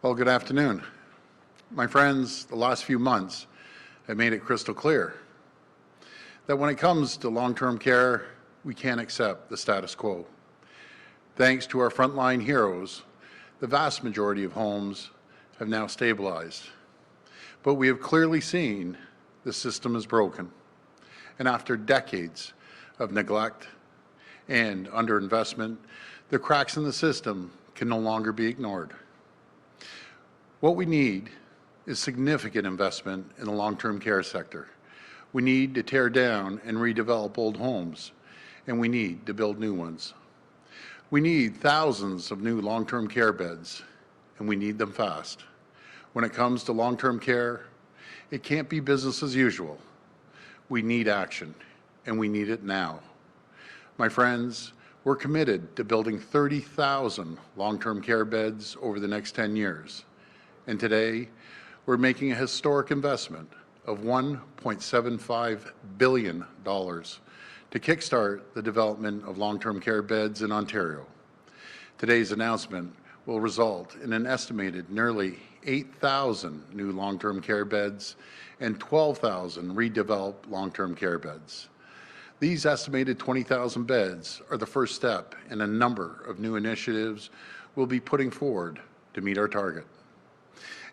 Well, good afternoon. My friends, the last few months have made it crystal clear that when it comes to long-term care, we can't accept the status quo. Thanks to our frontline heroes, the vast majority of homes have now stabilized. But we have clearly seen the system is broken. And after decades of neglect and underinvestment, the cracks in the system can no longer be ignored. What we need is significant investment in the long-term care sector. We need to tear down and redevelop old homes, and we need to build new ones. We need thousands of new long-term care beds, and we need them fast. When it comes to long-term care, it can't be business as usual. We need action, and we need it now. My friends, we're committed to building 30,000 long-term care beds over the next 10 years. And today, we're making a historic investment of $1.75 billion to kickstart the development of long-term care beds in Ontario. Today's announcement will result in an estimated nearly 8,000 new long-term care beds and 12,000 redeveloped long-term care beds. These estimated 20,000 beds are the first step in a number of new initiatives we'll be putting forward to meet our target.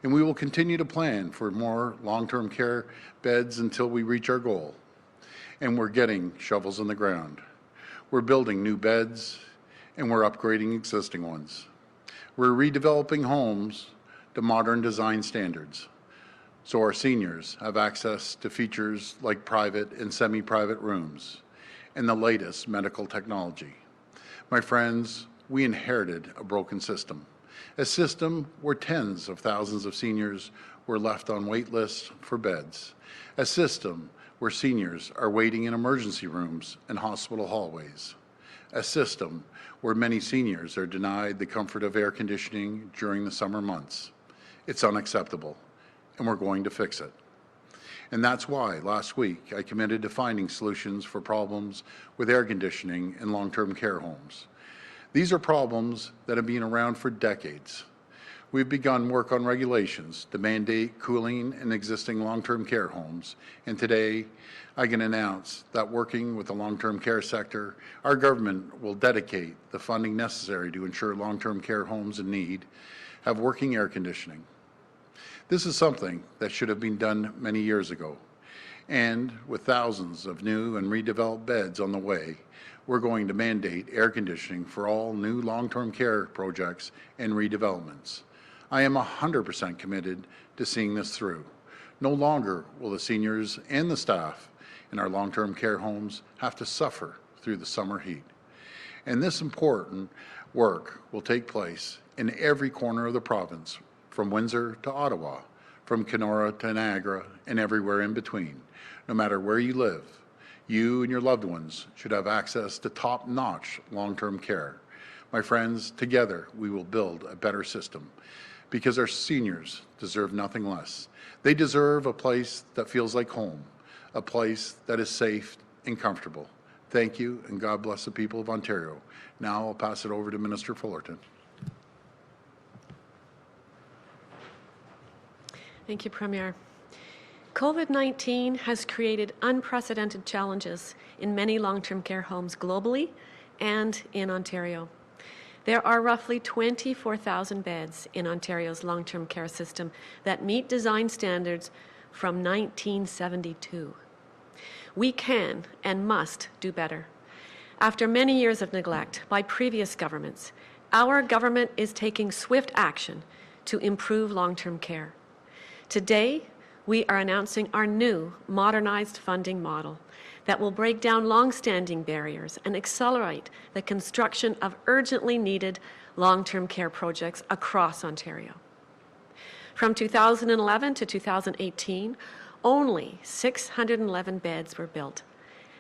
And we will continue to plan for more long-term care beds until we reach our goal. And we're getting shovels in the ground. We're building new beds, and we're upgrading existing ones. We're redeveloping homes to modern design standards, so our seniors have access to features like private and semi-private rooms and the latest medical technology. My friends, we inherited a broken system. A system where tens of thousands of seniors were left on wait lists for beds. A system where seniors are waiting in emergency rooms and hospital hallways. A system where many seniors are denied the comfort of air conditioning during the summer months. It's unacceptable, and we're going to fix it. And that's why last week I committed to finding solutions for problems with air conditioning in long-term care homes. These are problems that have been around for decades. We've begun work on regulations to mandate cooling in existing long-term care homes, and today I can announce that working with the long-term care sector, our government will dedicate the funding necessary to ensure long-term care homes in need have working air conditioning. This is something that should have been done many years ago, and with thousands of new and redeveloped beds on the way, we're going to mandate air conditioning for all new long-term care projects and redevelopments. I am 100% committed to seeing this through. No longer will the seniors and the staff in our long-term care homes have to suffer through the summer heat. And this important work will take place in every corner of the province, from Windsor to Ottawa, from Kenora to Niagara, and everywhere in between. No matter where you live, you and your loved ones should have access to top-notch long-term care. My friends, together we will build a better system because our seniors deserve nothing less. They deserve a place that feels like home, a place that is safe and comfortable. Thank you, and God bless the people of Ontario. Now I'll pass it over to Minister Fullerton. Thank you, Premier. COVID-19 has created unprecedented challenges in many long-term care homes globally and in Ontario. There are roughly 24,000 beds in Ontario's long-term care system that meet design standards from 1972. We can and must do better. After many years of neglect by previous governments, our government is taking swift action to improve long-term care. Today, we are announcing our new modernized funding model that will break down long-standing barriers and accelerate the construction of urgently needed long-term care projects across Ontario. From 2011 to 2018, only 611 beds were built.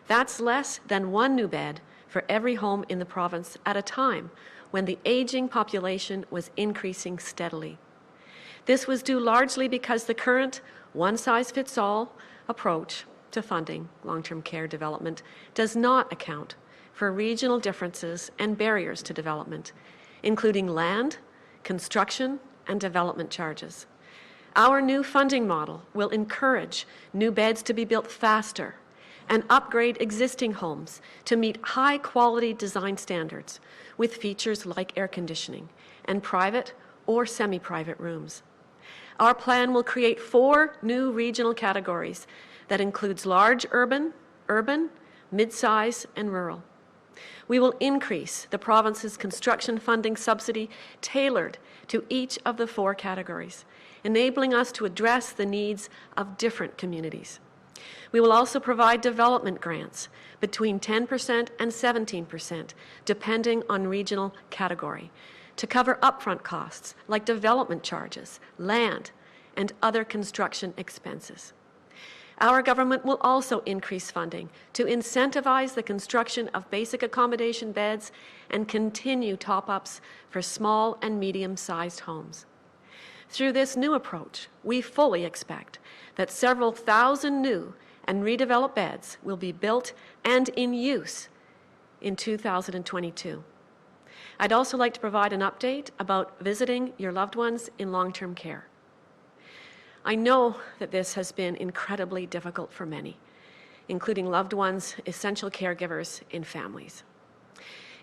That's less than one new bed for every home in the province at a time when the aging population was increasing steadily. This was due largely because the current one-size-fits-all approach to funding long-term care development does not account for regional differences and barriers to development, including land, construction, and development charges. Our new funding model will encourage new beds to be built faster and upgrade existing homes to meet high-quality design standards with features like air conditioning and private or semi-private rooms. Our plan will create 4 new regional categories that includes large urban, mid-size, and rural. We will increase the province's construction funding subsidy tailored to each of the 4 categories, enabling us to address the needs of different communities. We will also provide development grants between 10% and 17%, depending on regional category, to cover upfront costs like development charges, land, and other construction expenses. Our government will also increase funding to incentivize the construction of basic accommodation beds and continue top-ups for small and medium-sized homes. Through this new approach, we fully expect that several thousand new and redeveloped beds will be built and in use in 2022. I'd also like to provide an update about visiting your loved ones in long-term care. I know that this has been incredibly difficult for many, including loved ones, essential caregivers, and families.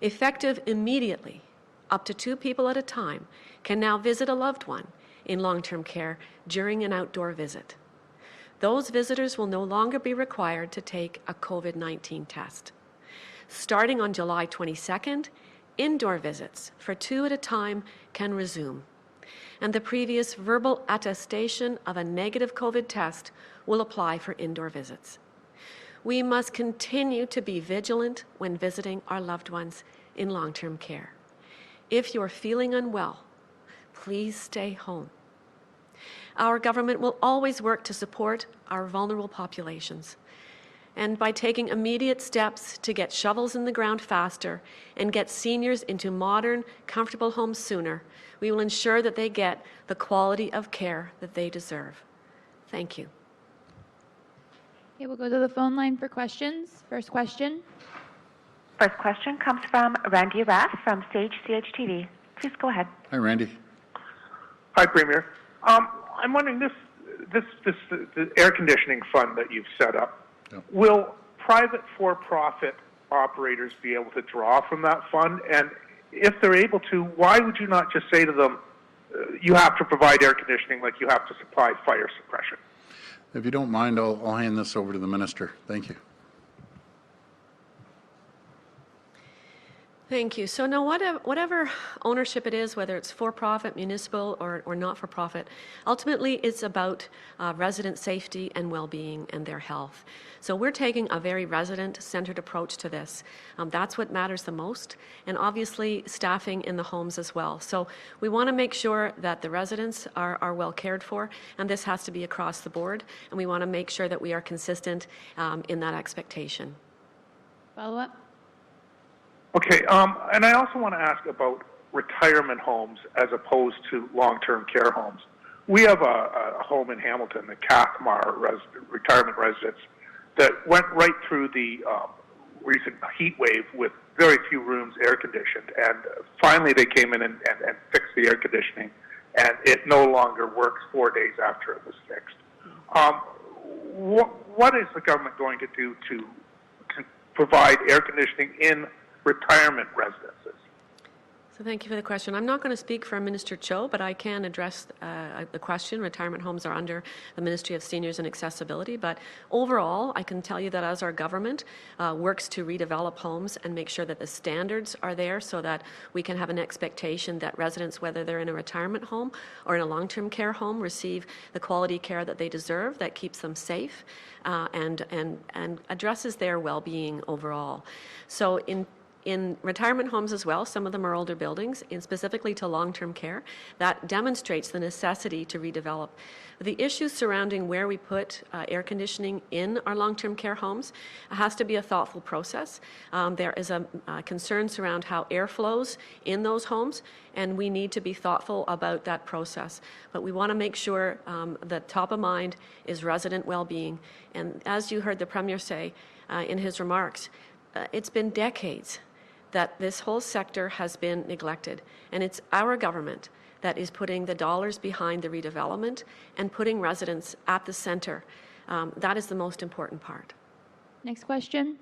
Effective immediately, up to 2 people at a time can now visit a loved one in long-term care during an outdoor visit. Those visitors will no longer be required to take a COVID-19 test. Starting on July 22nd, indoor visits for 2 at a time can resume, and the previous verbal attestation of a negative COVID test will apply for indoor visits. We must continue to be vigilant when visiting our loved ones in long-term care. If you're feeling unwell, please stay home. Our government will always work to support our vulnerable populations. And by taking immediate steps to get shovels in the ground faster and get seniors into modern, comfortable homes sooner, we will ensure that they get the quality of care that they deserve. Thank you. Okay, we'll go to the phone line for questions. First question. First question comes from Randy Rath from Sage CHTV. Please go ahead. Hi, Randy. Hi, Premier. I'm wondering the air conditioning fund that you've set up, will private for-profit operators be able to draw from that fund? And if they're able to, why would you not just say to them, you have to provide air conditioning like you have to supply fire suppression? If you don't mind, I'll hand this over to the minister. Thank you. Thank you. So now whatever ownership it is, whether it's for-profit, municipal, or not-for-profit, ultimately it's about resident safety and well-being and their health. So we're taking a very resident-centered approach to this. That's what matters the most, and obviously staffing in the homes as well. So we want to make sure that the residents are well cared for, and this has to be across the board, and we want to make sure that we are consistent in that expectation. Follow-up? Okay, and I also want to ask about retirement homes as opposed to long-term care homes. We have a home in Hamilton, the Cathmar retirement residence, that went right through the recent heat wave with very few rooms air-conditioned, and finally they came in and fixed the air conditioning, and it no longer works 4 days after it was fixed. What is the government going to do to provide air conditioning in retirement residences? So thank you for the question. I'm not going to speak for Minister Cho, but I can address the question. Retirement homes are under the Ministry of Seniors and Accessibility, but overall, I can tell you that as our government works to redevelop homes and make sure that the standards are there so that we can have an expectation that residents, whether they're in a retirement home or in a long-term care home, receive the quality care that they deserve, that keeps them safe and addresses their well-being overall. So in retirement homes as well, some of them are older buildings, and specifically to long-term care, that demonstrates the necessity to redevelop. The issues surrounding where we put air conditioning in our long-term care homes has to be a thoughtful process. There is a concerns around how air flows in those homes, and we need to be thoughtful about that process. But we want to make sure that top of mind is resident well-being. And as you heard the Premier say in his remarks, it's been decades that this whole sector has been neglected, and it's our government that is putting the dollars behind the redevelopment and putting residents at the center. That is the most important part. Next question.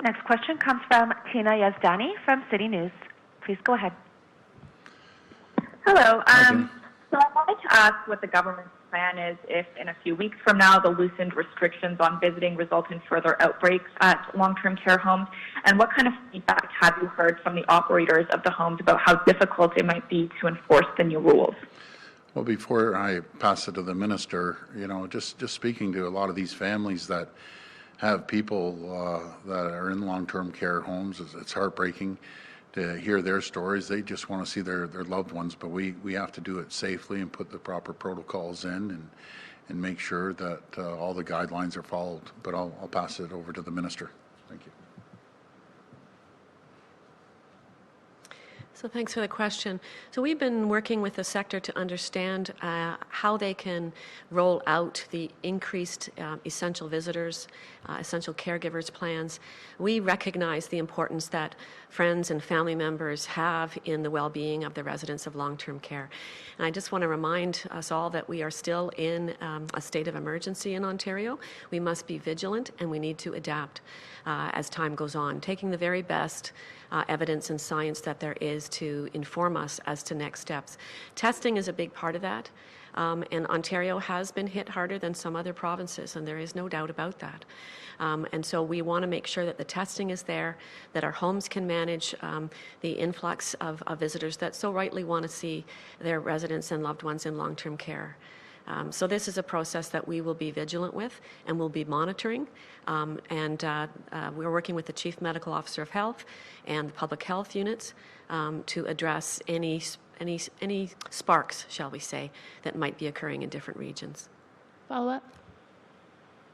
Next question comes from Tina Yazdani from City News. Please go ahead. Hello. So I wanted to ask what the government's plan is if in a few weeks from now the loosened restrictions on visiting result in further outbreaks at long-term care homes, and what kind of feedback have you heard from the operators of the homes about how difficult it might be to enforce the new rules? Well, before I pass it to the minister, just speaking to a lot of these families that have people that are in long-term care homes, it's heartbreaking to hear their stories. They just want to see their loved ones, but we have to do it safely and put the proper protocols in and make sure that all the guidelines are followed. But I'll pass it over to the minister. Thank you. So thanks for the question. So we've been working with the sector to understand how they can roll out the increased essential visitors, essential caregivers plans. We recognize the importance that friends and family members have in the well-being of the residents of long-term care. And I just want to remind us all that we are still in a state of emergency in Ontario. We must be vigilant and we need to adapt as time goes on, taking the very best evidence and science that there is to inform us as to next steps. Testing is a big part of that, and Ontario has been hit harder than some other provinces, and there is no doubt about that. And so we want to make sure that the testing is there, that our homes can manage the influx of visitors that so rightly want to see their residents and loved ones in long-term care. So this is a process that we will be vigilant with and we'll be monitoring. We're working with the Chief Medical Officer of Health and the public health units to address any sparks, shall we say, that might be occurring in different regions. Follow up.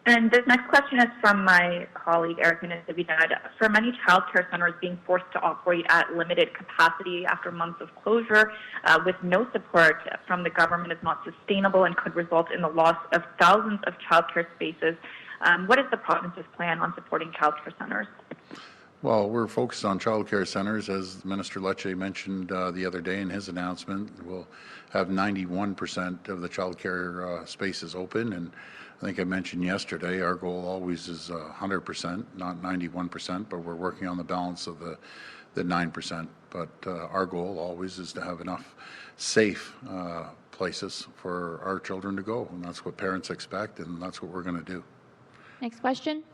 And this next question is from my colleague, Erica Natividad. For many childcare centers being forced to operate at limited capacity after months of closure with no support from the government is not sustainable and could result in the loss of thousands of childcare spaces. What is the province's plan on supporting childcare centers? Well, we're focused on childcare centers, as Minister Lecce mentioned the other day in his announcement. We'll have 91% of the childcare spaces open, and I think I mentioned yesterday, our goal always is 100%, not 91%, but we're working on the balance of the 9%. But our goal always is to have enough safe places for our children to go, and that's what parents expect, and that's what we're going to do. Next question.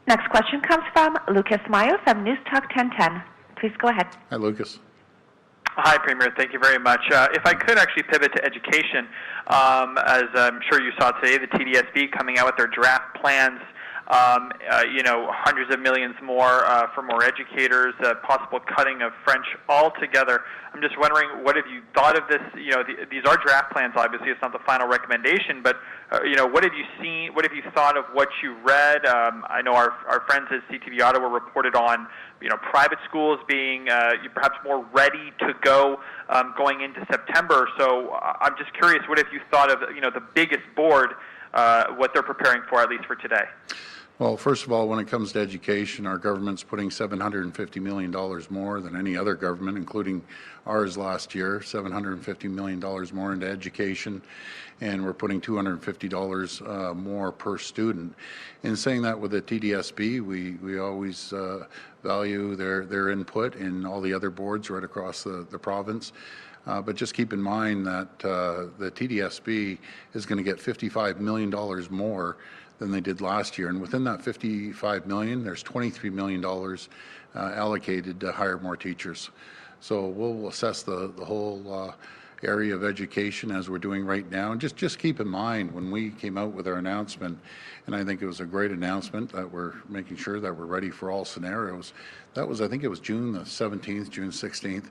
Next question comes from Lucas Meyer from News Talk 1010. Please go ahead. Hi, Lucas. Hi, Premier. Thank you very much. If I could actually pivot to education, as I'm sure you saw today, the TDSB coming out with their draft plans, hundreds of millions more for more educators, possible cutting of French altogether. I'm just wondering, what have you thought of this? These are draft plans, obviously. It's not the final recommendation, but, what have you seen? What have you thought of what you read? I know our friends at CTV Ottawa reported on, private schools being perhaps more ready to go going into September. So I'm just curious, what have you thought of, the biggest board, what they're preparing for, at least for today? Well, first of all, when it comes to education, our government's putting $750 million more than any other government, including ours last year, $750 million more into education, and we're putting $250 more per student. In saying that, with the TDSB, we always value their input in all the other boards right across the province. But just keep in mind that the TDSB is going to get $55 million more than they did last year. And within that $55 million, there's $23 million allocated to hire more teachers. So we'll assess the whole area of education as we're doing right now. And just keep in mind, when we came out with our announcement, and I think it was a great announcement that we're making sure that we're ready for all scenarios. That was, I think it was June the 17th, June 16th,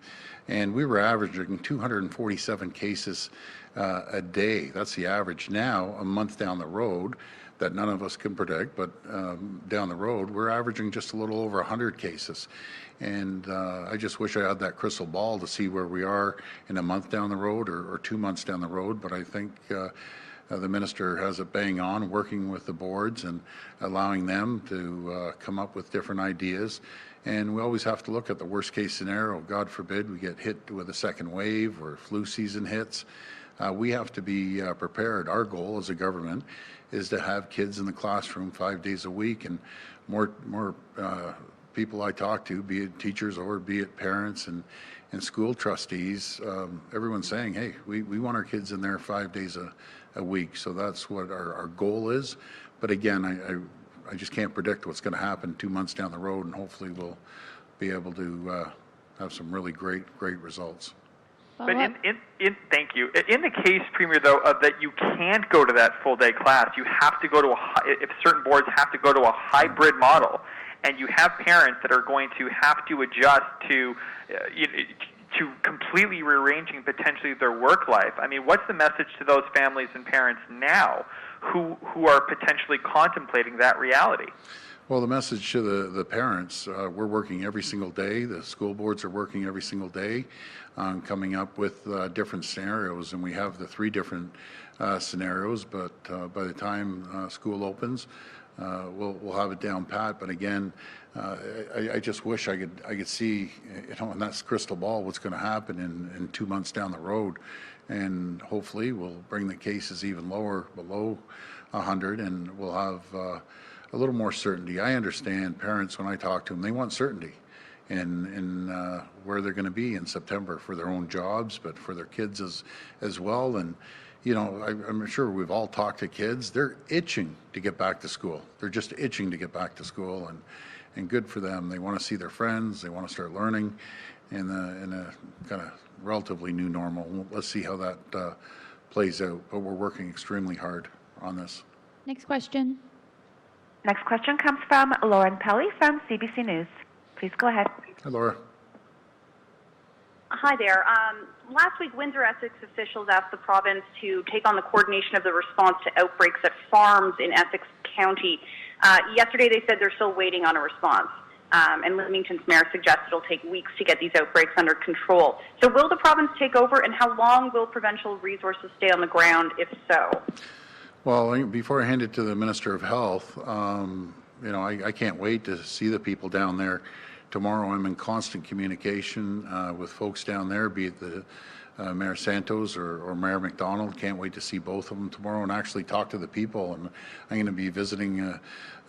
and we were averaging 247 cases a day. That's the average. Now, a month down the road, that none of us can predict, but down the road, we're averaging just a little over 100 cases. And I just wish I had that crystal ball to see where we are in a month down the road or 2 months down the road. But I think the minister has it bang on, working with the boards and allowing them to come up with different ideas. And we always have to look at the worst case scenario. God forbid we get hit with a second wave or flu season hits. We have to be prepared. Our goal as a government is to have kids in the classroom 5 days a week, and more people I talk to, be it teachers or be it parents and school trustees, everyone's saying, hey, we want our kids in there 5 days a week. So that's what our goal is. But again, I just can't predict what's going to happen 2 months down the road, and hopefully we'll be able to have some really great results. But thank you. In the case, Premier, though, that you can't go to that full-day class, you have to go to if certain boards have to go to a hybrid model, and you have parents that are going to have to adjust to completely rearranging potentially their work life. I mean, what's the message to those families and parents now who are potentially contemplating that reality? Well, the message to the parents, we're working every single day. The school boards are working every single day, coming up with different scenarios, and we have the 3 different scenarios, but by the time school opens, we'll have it down pat. But again, I just wish I could see, and that's crystal ball, what's going to happen in 2 months down the road, and hopefully we'll bring the cases even lower, below 100, and we'll have a little more certainty. I understand parents, when I talk to them, they want certainty in where they're going to be in September for their own jobs, but for their kids as well. And you know, I'm sure we've all talked to kids. They're itching to get back to school. They're just itching to get back to school, and good for them. They want to see their friends. They want to start learning in a kind of relatively new normal. Let's see how that plays out. But we're working extremely hard on this. Next question. Next question comes from Lauren Pelly from CBC News. Please go ahead. Hi, Laura. Hi there. Last week, Windsor-Essex officials asked the province to take on the coordination of the response to outbreaks at farms in Essex County. Yesterday, they said they're still waiting on a response. And Leamington's mayor suggests it'll take weeks to get these outbreaks under control. So will the province take over, and how long will provincial resources stay on the ground, if so? Well, before I hand it to the Minister of Health, you know, I can't wait to see the people down there. Tomorrow I'm in constant communication with folks down there, be it the Mayor Santos or Mayor McDonald. Can't wait to see both of them tomorrow and actually talk to the people. And I'm going to be visiting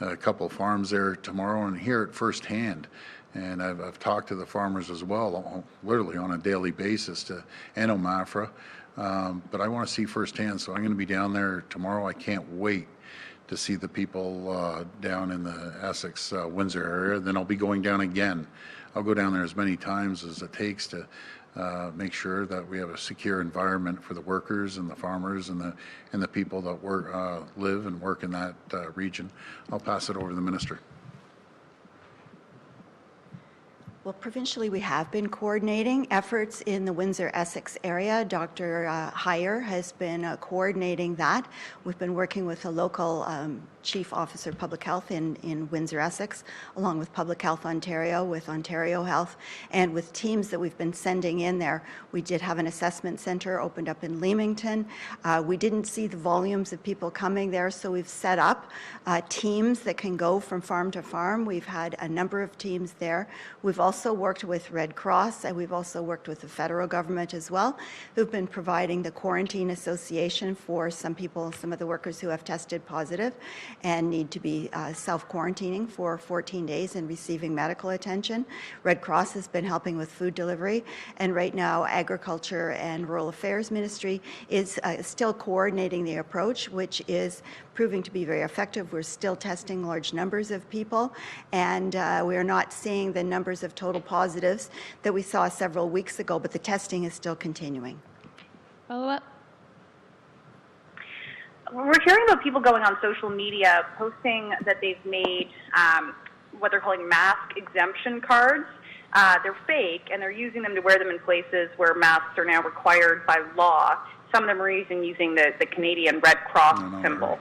a couple of farms there tomorrow and hear it firsthand. And I've talked to the farmers as well, literally on a daily basis, and OMAFRA. But I want to see firsthand, so I'm going to be down there tomorrow. I can't wait to see the people down in the Essex, Windsor area. Then I'll be going down again. I'll go down there as many times as it takes to make sure that we have a secure environment for the workers and the farmers and the people that live and work in that region. I'll pass it over to the Minister. Well, provincially, we have been coordinating efforts in the Windsor-Essex area. Dr. Heyer has been coordinating that. We've been working with a local Chief Officer of Public Health in Windsor-Essex, along with Public Health Ontario, with Ontario Health, and with teams that we've been sending in there. We did have an assessment center opened up in Leamington. We didn't see the volumes of people coming there, so we've set up teams that can go from farm to farm. We've had a number of teams there. We've also worked with Red Cross, and we've also worked with the federal government as well, who've been providing the quarantine association for some people, some of the workers who have tested positive and need to be self-quarantining for 14 days and receiving medical attention. Red Cross has been helping with food delivery, and right now Agriculture and Rural Affairs Ministry is still coordinating the approach, which is proving to be very effective. We're still testing large numbers of people, and we are not seeing the numbers of total positives that we saw several weeks ago, but the testing is still continuing. Follow-up? We're hearing about people going on social media posting that they've made what they're calling mask exemption cards. They're fake, and they're using them to wear them in places where masks are now required by law. Some of them are using the Canadian Red Cross symbol.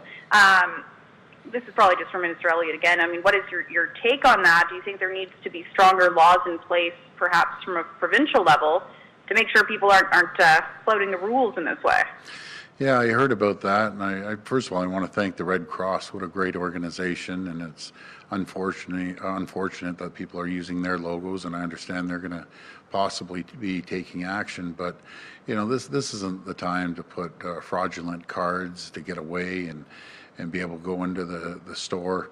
This is probably just for Minister Elliott again. I mean, what is your take on that? Do you think there needs to be stronger laws in place, perhaps from a provincial level, to make sure people aren't flouting the rules in this way? Yeah, I heard about that, and I first of all, I want to thank the Red Cross. What a great organization, and it's unfortunate that people are using their logos, and I understand they're going to possibly be taking action. But this isn't the time to put fraudulent cards to get away and be able to go into the store.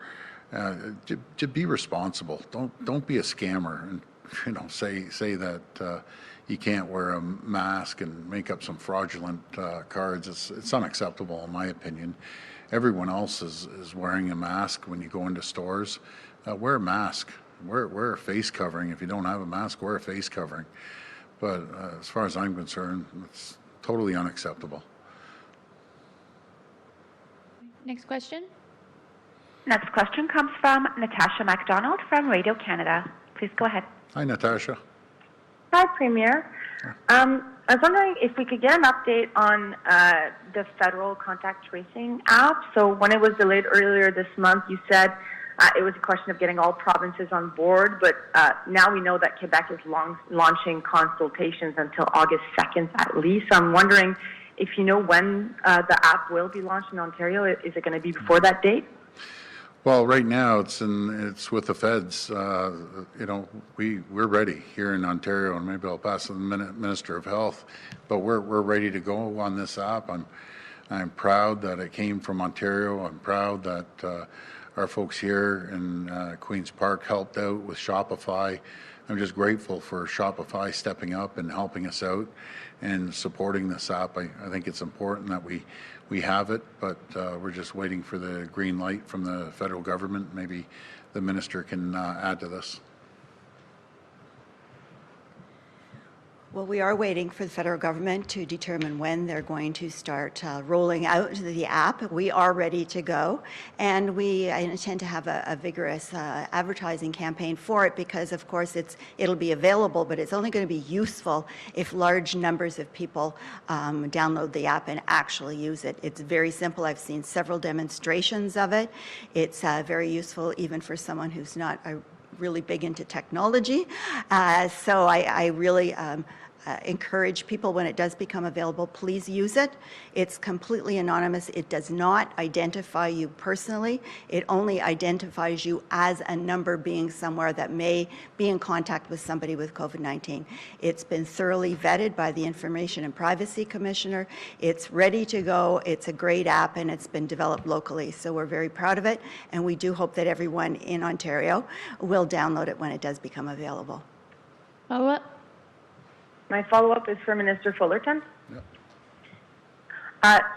To be responsible. Don't be a scammer and say that you can't wear a mask and make up some fraudulent cards. It's unacceptable in my opinion. Everyone else is wearing a mask when you go into stores. Wear a mask. Wear a face covering. If you don't have a mask, wear a face covering. But as far as I'm concerned, it's totally unacceptable. Next question. Next question comes from Natasha MacDonald from Radio Canada. Please go ahead. Hi, Natasha. Hi, Premier. I was wondering if we could get an update on the federal contact tracing app. So when it was delayed earlier this month, you said it was a question of getting all provinces on board, but now we know that Quebec is launching consultations until August 2nd at least. So I'm wondering if you know when the app will be launched in Ontario. Is it going to be before that date? Well, right now it's with the feds. We're ready here in Ontario, and maybe I'll pass to the Minister of Health. But we're ready to go on this app. I'm proud that it came from Ontario. I'm proud that our folks here in Queen's Park helped out with Shopify. I'm just grateful for Shopify stepping up and helping us out and supporting this app. I think it's important that we have it, but we're just waiting for the green light from the federal government. Maybe the minister can add to this. Well, we are waiting for the federal government to determine when they're going to start rolling out the app. We are ready to go, and we intend to have a vigorous advertising campaign for it because, of course, it'll be available, but it's only going to be useful if large numbers of people download the app and actually use it. It's very simple. I've seen several demonstrations of it. It's very useful even for someone who's not really big into technology. So I really encourage people when it does become available, please use it. It's completely anonymous. It does not identify you personally. It only identifies you as a number being somewhere that may be in contact with somebody with COVID-19. It's been thoroughly vetted by the Information and Privacy Commissioner. It's ready to go. It's a great app, and it's been developed locally. So we're very proud of it, and we do hope that everyone in Ontario will download it when it does become available. Follow-up? My follow-up is for Minister Fullerton. Yep.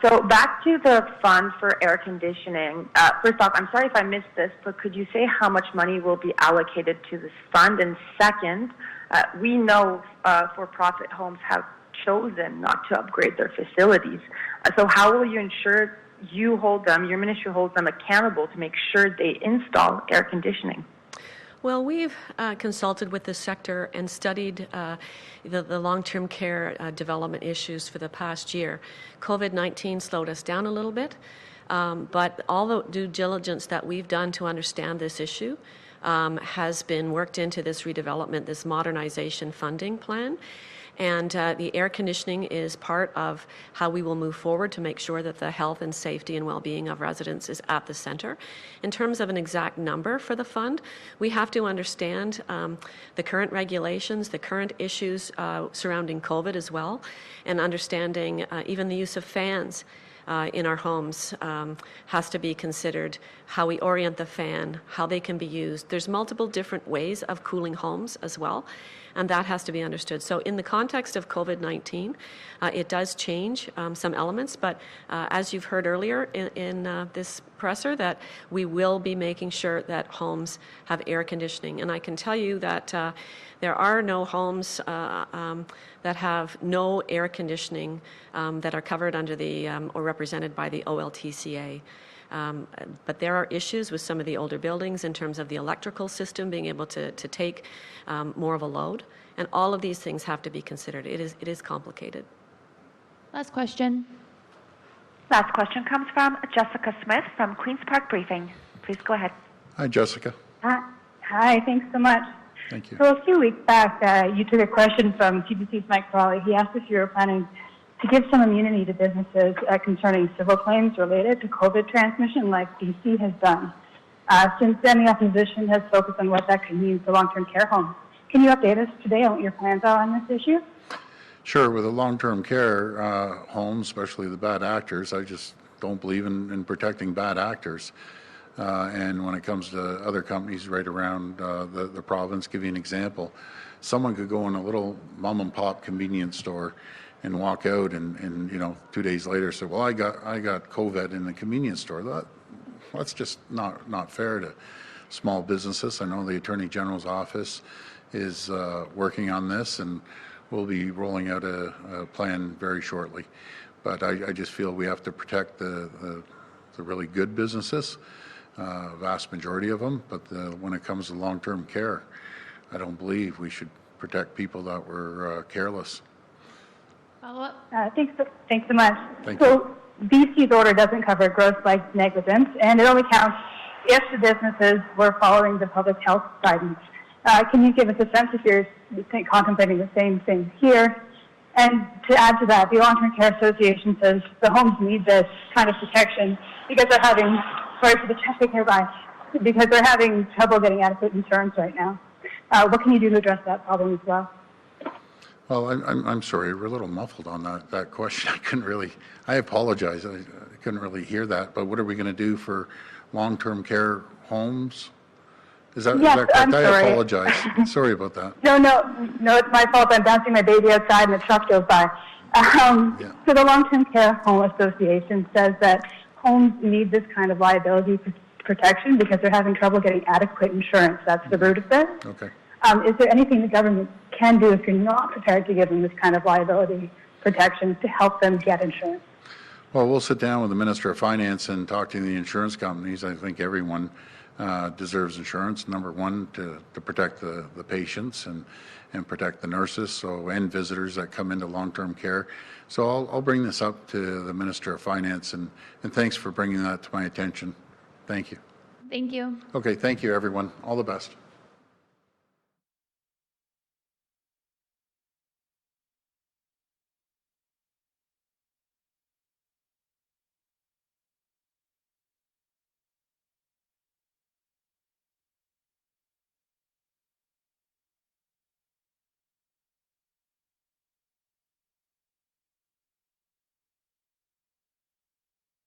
So back to the fund for air conditioning. First off, I'm sorry if I missed this, but could you say how much money will be allocated to this fund? And second, we know for-profit homes have chosen not to upgrade their facilities. So how will you ensure your ministry holds them accountable to make sure they install air conditioning? Well, we've consulted with the sector and studied the long-term care development issues for the past year. COVID-19 slowed us down a little bit, but all the due diligence that we've done to understand this issue has been worked into this redevelopment, this modernization funding plan. And the air conditioning is part of how we will move forward to make sure that the health and safety and well-being of residents is at the center. In terms of an exact number for the fund, we have to understand the current regulations, the current issues surrounding COVID as well, and understanding even the use of fans in our homes has to be considered, how we orient the fan, how they can be used. There's multiple different ways of cooling homes as well, and that has to be understood. So in the context of COVID-19, it does change some elements, but as you've heard earlier in this presser, that we will be making sure that homes have air conditioning. And I can tell you that there are no homes that have no air conditioning that are covered under the or represented by the OLTCA. But there are issues with some of the older buildings in terms of the electrical system being able to take more of a load. And all of these things have to be considered. It is complicated. Last question. Last question comes from Jessica Smith from Queen's Park Briefing. Please go ahead. Hi, Jessica. Hi, thanks so much. Thank you. So a few weeks back, you took a question from CBC's Mike Crawley. He asked if you were planning to give some immunity to businesses concerning civil claims related to COVID transmission like BC has done. Since then, the opposition has focused on what that could mean for long-term care homes. Can you update us today on what your plans are on this issue? Sure, with the long-term care homes, especially the bad actors, I just don't believe in protecting bad actors. And when it comes to other companies right around the province, give you an example, someone could go in a little mom and pop convenience store and walk out and 2 days later say, well, I got COVID in the convenience store. That's just not fair to small businesses. I know the Attorney General's office is working on this, and we'll be rolling out a plan very shortly. But I just feel we have to protect the really good businesses, vast majority of them. But when it comes to long-term care, I don't believe we should protect people that were careless. Follow-up? Thanks so much. Thank you. BC's order doesn't cover gross negligence, and it only counts if the businesses were following the public health guidance. Can you give us a sense if you're contemplating the same thing here? And to add to that, the Long-Term Care Association says the homes need this kind of protection because they're having, sorry for the traffic nearby, because they're having trouble getting adequate insurance right now. What can you do to address that problem as well? Well, I'm sorry, we're a little muffled on that question. I apologize, I couldn't really hear that, but what are we going to do for long-term care homes? Is that correct? I'm sorry. I apologize. Sorry about that. No, it's my fault. I'm bouncing my baby outside and the truck goes by. So the Long-Term Care Home Association says that homes need this kind of liability protection because they're having trouble getting adequate insurance. That's the root of this. Okay. Is there anything the government can do if you're not prepared to give them this kind of liability protection to help them get insurance? Well, we'll sit down with the Minister of Finance and talk to the insurance companies. I think everyone deserves insurance, number one, to protect the patients and protect the nurses and visitors that come into long-term care. So I'll bring this up to the Minister of Finance, and thanks for bringing that to my attention. Thank you. Thank you. Okay, thank you, everyone. All the best.